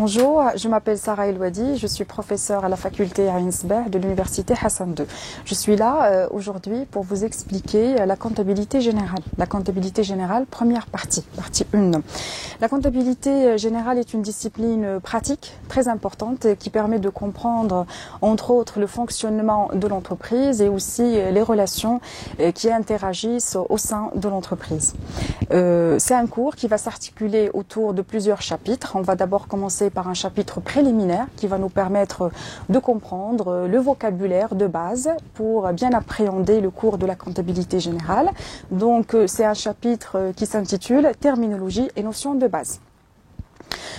Bonjour, je m'appelle Sarah Elouadi, je suis professeure à la faculté à Ainsberg de l'université Hassan II. Je suis là aujourd'hui pour vous expliquer la comptabilité générale. La comptabilité générale, première partie, partie 1. La comptabilité générale est une discipline pratique très importante qui permet de comprendre entre autres le fonctionnement de l'entreprise et aussi les relations qui interagissent au sein de l'entreprise. C'est un cours qui va s'articuler autour de plusieurs chapitres. On va d'abord commencer par un chapitre préliminaire qui va nous permettre de comprendre le vocabulaire de base pour bien appréhender le cours de la comptabilité générale. Donc c'est un chapitre qui s'intitule Terminologie et notions de base.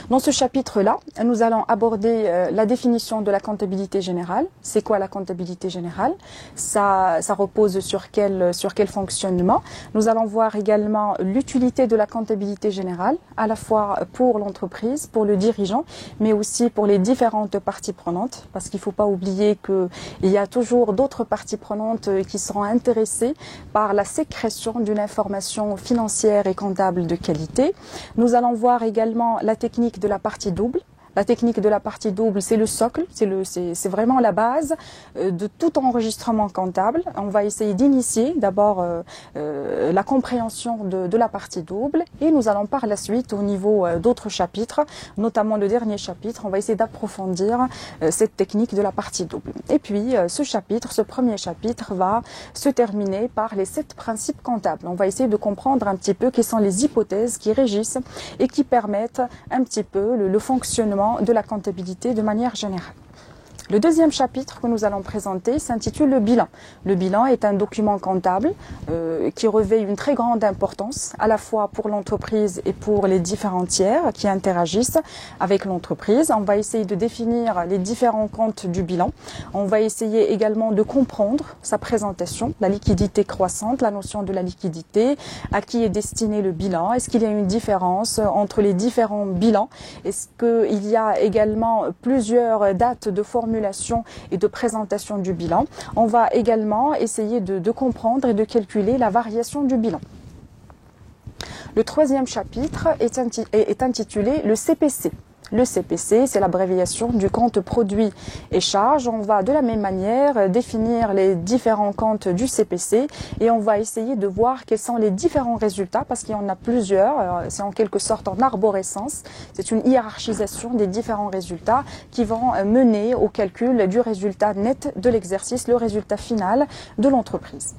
Dans ce chapitre-là, nous allons aborder la définition de la comptabilité générale. C'est quoi la comptabilité générale? Ça repose sur quel fonctionnement? Nous allons voir également l'utilité de la comptabilité générale, à la fois pour l'entreprise, pour le dirigeant, mais aussi pour les différentes parties prenantes, parce qu'il ne faut pas oublier qu'il y a toujours d'autres parties prenantes qui seront intéressées par la sécrétion d'une information financière et comptable de qualité. Nous allons voir également la technique de la partie double. La technique de la partie double, c'est le socle, c'est vraiment la base de tout enregistrement comptable. On va essayer d'initier d'abord la compréhension de la partie double et nous allons par la suite au niveau d'autres chapitres, notamment le dernier chapitre, on va essayer d'approfondir cette technique de la partie double. Et puis ce premier chapitre va se terminer par les 7 principes comptables. On va essayer de comprendre un petit peu quelles sont les hypothèses qui régissent et qui permettent un petit peu le fonctionnement de la comptabilité de manière générale. Le deuxième chapitre que nous allons présenter s'intitule le bilan. Le bilan est un document comptable qui revêt une très grande importance à la fois pour l'entreprise et pour les différents tiers qui interagissent avec l'entreprise. On va essayer de définir les différents comptes du bilan. On va essayer également de comprendre sa présentation, la liquidité croissante, la notion de la liquidité, à qui est destiné le bilan, est-ce qu'il y a une différence entre les différents bilans, est-ce qu'il y a également plusieurs dates de formulation et de présentation du bilan. On va également essayer de comprendre et de calculer la variation du bilan. Le troisième chapitre est intitulé le CPC. Le CPC, c'est l'abréviation du compte produit et charges. On va de la même manière définir les différents comptes du CPC et on va essayer de voir quels sont les différents résultats parce qu'il y en a plusieurs. C'est en quelque sorte en arborescence. C'est une hiérarchisation des différents résultats qui vont mener au calcul du résultat net de l'exercice, le résultat final de l'entreprise.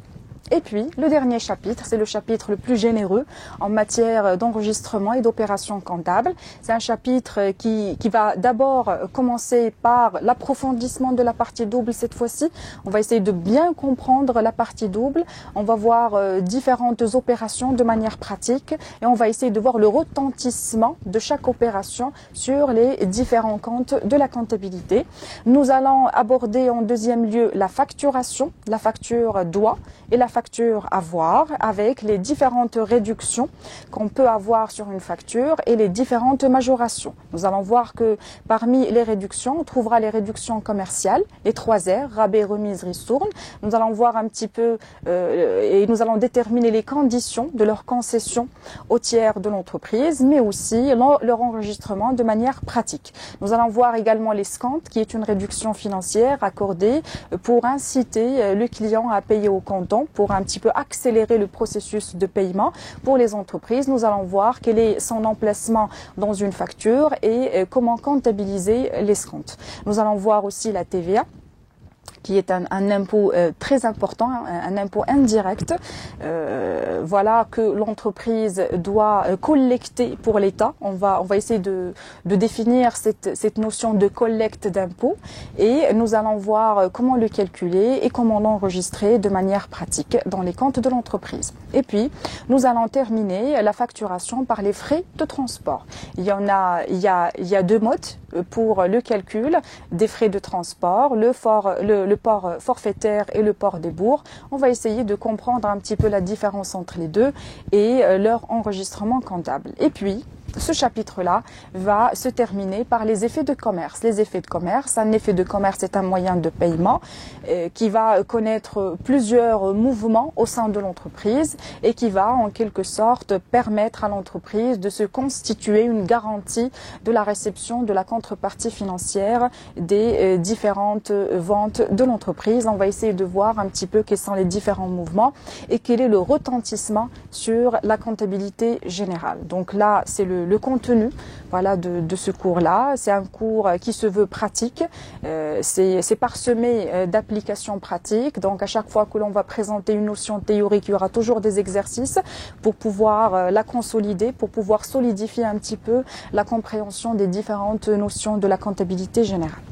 Et puis, le dernier chapitre, c'est le chapitre le plus généreux en matière d'enregistrement et d'opérations comptables. C'est un chapitre qui va d'abord commencer par l'approfondissement de la partie double cette fois-ci. On va essayer de bien comprendre la partie double. On va voir différentes opérations de manière pratique et on va essayer de voir le retentissement de chaque opération sur les différents comptes de la comptabilité. Nous allons aborder en deuxième lieu la facturation, la facture doit et la facture à voir avec les différentes réductions qu'on peut avoir sur une facture et les différentes majorations. Nous allons voir que parmi les réductions, on trouvera les réductions commerciales, les 3 R, rabais, remise, ristourne. Nous allons voir un petit peu et nous allons déterminer les conditions de leur concession aux tiers de l'entreprise, mais aussi leur enregistrement de manière pratique. Nous allons voir également l'escompte, qui est une réduction financière accordée pour inciter le client à payer au comptant, pour un petit peu accélérer le processus de paiement pour les entreprises. Nous allons voir quel est son emplacement dans une facture et comment comptabiliser l'escompte. Nous allons voir aussi la TVA, qui est un impôt très important, un impôt indirect, voilà, que l'entreprise doit collecter pour l'État. On va essayer de définir cette notion de collecte d'impôt et nous allons voir comment le calculer et comment l'enregistrer de manière pratique dans les comptes de l'entreprise. Et puis, nous allons terminer la facturation par les frais de transport. Il y a 2 modes pour le calcul des frais de transport, le port forfaitaire et le port des bourgs. On va essayer de comprendre un petit peu la différence entre les deux et leur enregistrement comptable. Et puis, ce chapitre-là va se terminer par les effets de commerce. Les effets de commerce, un effet de commerce est un moyen de paiement qui va connaître plusieurs mouvements au sein de l'entreprise et qui va en quelque sorte permettre à l'entreprise de se constituer une garantie de la réception de la contrepartie financière des différentes ventes de l'entreprise. On va essayer de voir un petit peu quels sont les différents mouvements et quel est le retentissement sur la comptabilité générale. Donc là, c'est le contenu voilà, de ce cours-là. C'est un cours qui se veut pratique. C'est parsemé d'applications pratiques. Donc à chaque fois que l'on va présenter une notion théorique, il y aura toujours des exercices pour pouvoir la consolider, pour pouvoir solidifier un petit peu la compréhension des différentes notions de la comptabilité générale.